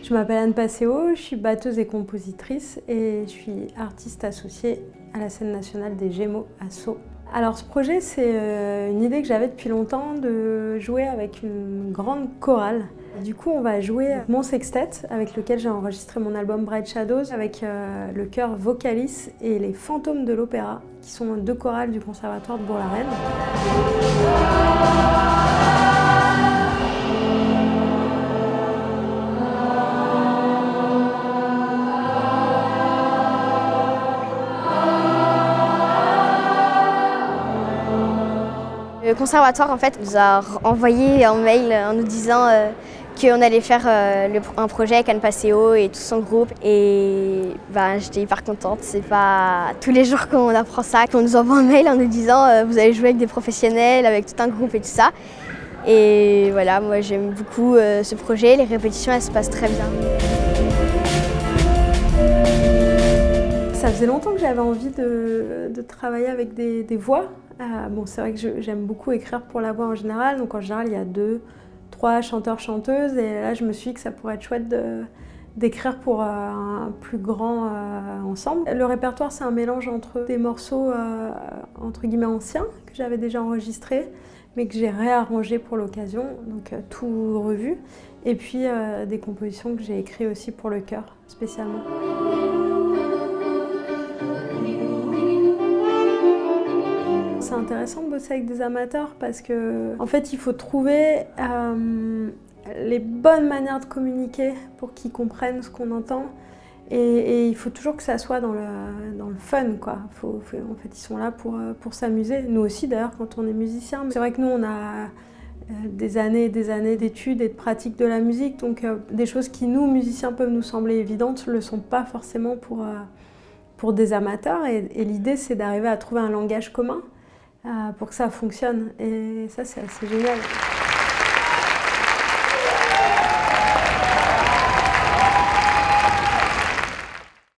Je m'appelle Anne Passeo, je suis batteuse et compositrice et je suis artiste associée à la scène nationale des Gémeaux à Sceaux. Alors ce projet, c'est une idée que j'avais depuis longtemps de jouer avec une grande chorale. Du coup, on va jouer mon sextet avec lequel j'ai enregistré mon album Bright Shadows avec le chœur Vocalis et les Fantômes de l'Opéra, qui sont deux chorales du Conservatoire de Bourg-la-Reine. Le conservatoire en fait nous a envoyé un mail en nous disant qu'on allait faire un projet avec Anne Passeo et tout son groupe et j'étais hyper contente. C'est pas tous les jours qu'on apprend ça, qu'on nous envoie un mail en nous disant vous allez jouer avec des professionnels, avec tout un groupe et tout ça. Et voilà, moi j'aime beaucoup ce projet, les répétitions elles se passent très bien. Ça faisait longtemps que j'avais envie de travailler avec des voix. Bon, c'est vrai que j'aime beaucoup écrire pour la voix en général, donc en général il y a 2-3 chanteurs-chanteuses et là je me suis dit que ça pourrait être chouette d'écrire pour un plus grand ensemble. Le répertoire c'est un mélange entre des morceaux entre guillemets anciens que j'avais déjà enregistrés mais que j'ai réarrangés pour l'occasion, donc tout revu, et puis des compositions que j'ai écrites aussi pour le chœur spécialement. C'est intéressant de bosser avec des amateurs parce que, en fait, il faut trouver les bonnes manières de communiquer pour qu'ils comprennent ce qu'on entend. Et il faut toujours que ça soit dans le fun, quoi. En fait, ils sont là pour s'amuser. Nous aussi, d'ailleurs, quand on est musicien. C'est vrai que nous, on a des années et des années d'études et de pratique de la musique. Donc, des choses qui, nous, musiciens, peuvent nous sembler évidentes, ne le sont pas forcément pour des amateurs. Et l'idée, c'est d'arriver à trouver un langage commun pour que ça fonctionne. Et ça, c'est assez génial.